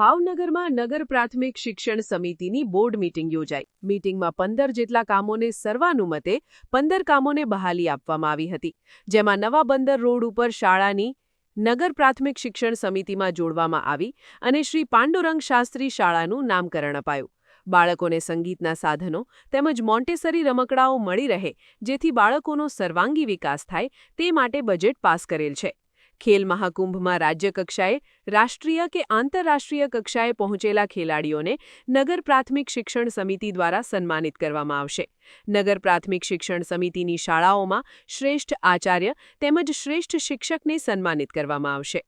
ભાવનગરમાં નગર પ્રાથમિક શિક્ષણ સમિતિની બોર્ડ મીટિંગ યોજાઈ. મીટિંગમાં 15 જેટલા કામોને સર્વાનુમતે 15 કામોને બહાલી આપવામાં આવી હતી, જેમાં નવા બંદર રોડ ઉપર શાળાની નગર પ્રાથમિક શિક્ષણ સમિતિમાં જોડવામાં આવી અને શ્રી પાંડુરંગ શાસ્ત્રી શાળાનું નામકરણ અપાયું. બાળકોને સંગીતના સાધનો તેમજ મોન્ટેસરી રમકડાઓ મળી રહે, જેથી બાળકોનો સર્વાંગી વિકાસ થાય તે માટે બજેટ પાસ કરેલ છે. ખેલ મહાકુંભમાં રાજ્ય કક્ષાએ, રાષ્ટ્રીય કે આંતરરાષ્ટ્રીય કક્ષાએ પહોંચેલા ખેલાડીઓને નગર પ્રાથમિક શિક્ષણ સમિતિ દ્વારા સન્માનિત કરવામાં આવશે. નગર પ્રાથમિક શિક્ષણ સમિતિની શાળાઓમાં શ્રેષ્ઠ આચાર્ય તેમજ શ્રેષ્ઠ શિક્ષકને સન્માનિત કરવામાં આવશે.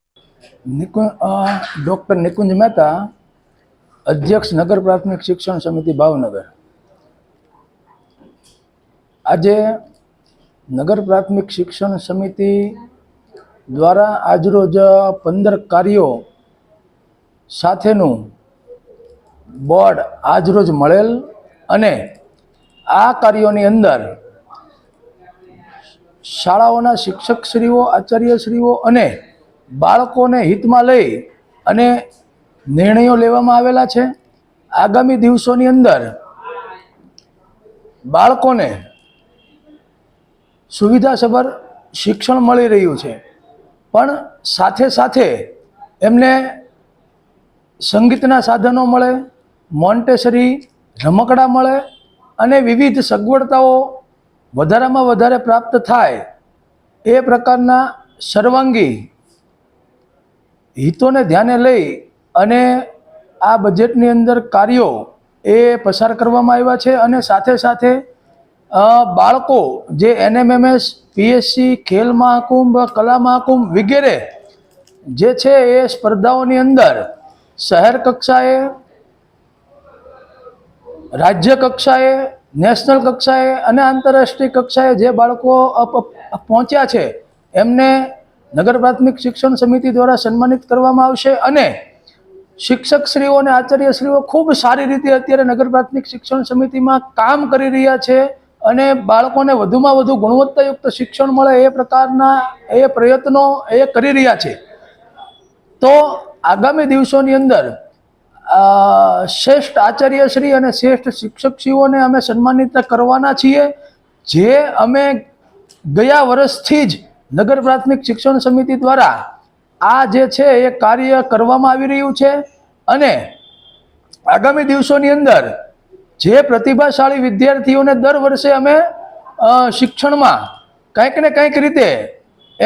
ડૉક્ટર નિકુંજ મહેતા, અધ્યક્ષ નગર પ્રાથમિક શિક્ષણ સમિતિ ભાવનગર. આજે નગર પ્રાથમિક શિક્ષણ સમિતિ દ્વારા આજરોજ 15 કાર્યો સાથેનું બોર્ડ આજરોજ મળેલ અને આ કાર્યોની અંદર શાળાઓના શિક્ષકશ્રીઓ, આચાર્યશ્રીઓ અને બાળકોને હિતમાં લઈ અને નિર્ણયો લેવામાં આવેલા છે. આગામી દિવસોની અંદર બાળકોને સુવિધાસભર શિક્ષણ મળી રહ્યું છે, પણ સાથે સાથે એમને સંગીતના સાધનો મળે, મોન્ટેસરી રમકડા મળે અને વિવિધ સગવડતાઓ વધારેમાં વધારે પ્રાપ્ત થાય એ પ્રકારના સર્વાંગી હિતોને ધ્યાને લઈ અને આ બજેટની અંદર કાર્યો એ પસાર કરવામાં આવ્યા છે. અને સાથે સાથે બાળકો જે NMMS, PSC, ખેલ મહાકુંભ, કલા મહાકુંભ વગેરે જે છે એ સ્પર્ધાઓની અંદર શહેર કક્ષાએ, રાજ્ય કક્ષાએ, નેશનલ કક્ષાએ અને આંતરરાષ્ટ્રીય કક્ષાએ જે બાળકો પહોંચ્યા છે એમને નગર પ્રાથમિક શિક્ષણ સમિતિ દ્વારા સન્માનિત કરવામાં આવશે. અને શિક્ષકશ્રીઓ અને આચાર્યશ્રીઓ ખૂબ સારી રીતે અત્યારે નગર પ્રાથમિક શિક્ષણ સમિતિમાં કામ કરી રહ્યા છે અને બાળકોને વધુમાં વધુ ગુણવત્તાયુક્ત શિક્ષણ મળે એ પ્રકારના એ પ્રયત્નો એ કરી રહ્યા છે. તો આગામી દિવસોની અંદર શ્રેષ્ઠ આચાર્યશ્રી અને શ્રેષ્ઠ શિક્ષકશ્રીઓને અમે સન્માનિત કરવાના છીએ, જે અમે ગયા વર્ષથી જ નગર પ્રાથમિક શિક્ષણ સમિતિ દ્વારા આ જે છે એ કાર્ય કરવામાં આવી રહ્યું છે. અને આગામી દિવસોની અંદર જે પ્રતિભાશાળી વિદ્યાર્થીઓને દર વર્ષે અમે શિક્ષણમાં કંઈક ને કંઈક રીતે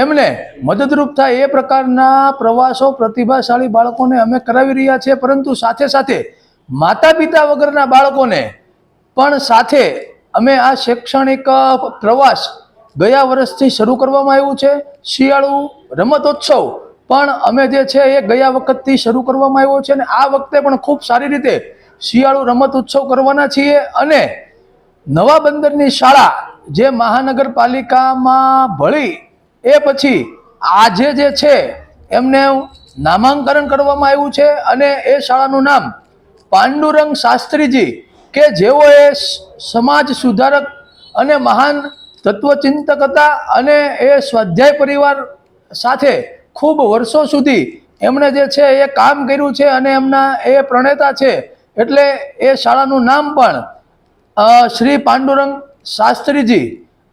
એમને મદદરૂપ થાય એ પ્રકારના પ્રવાસો પ્રતિભાશાળી બાળકોને અમે કરાવી રહ્યા છીએ. પરંતુ સાથે સાથે માતા પિતા વગરના બાળકોને પણ સાથે અમે આ શૈક્ષણિક પ્રવાસ ગયા વર્ષથી શરૂ કરવામાં આવ્યું છે. શિયાળુ રમતોત્સવ પણ અમે જે છે એ ગયા વખતથી શરૂ કરવામાં આવ્યો છે અને આ વખતે પણ ખૂબ સારી રીતે શિયાળુ રમત ઉત્સવ કરવાના છીએ. અને નવા બંદરની શાળા જે મહાનગરપાલિકામાં ભળી એ પછી આજે જે છે એમને નામાંકન કરવામાં આવ્યું છે અને એ શાળાનું નામ પાંડુરંગ શાસ્ત્રીજી, કે જેઓએ સમાજ સુધારક અને મહાન તત્વચિંતક હતા અને એ સ્વાધ્યાય પરિવાર સાથે ખૂબ વર્ષો સુધી એમણે જે છે એ કામ કર્યું છે અને એમના એ પ્રણેતા છે. એટલે એ શાળાનું નામ પણ શ્રી પાંડુરંગ શાસ્ત્રીજી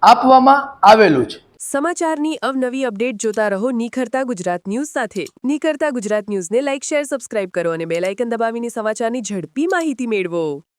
આપવામાં આવેલું છે. સમાચારની અવનવી અપડેટ જોતા રહો નિખરતા ગુજરાત ન્યૂઝ સાથે. નિખરતા ગુજરાત ન્યૂઝને લાઇક, શેર, સબસ્ક્રાઇબ કરો અને બેલ આઇકન દબાવીને સમાચારની ઝડપી માહિતી મેળવો.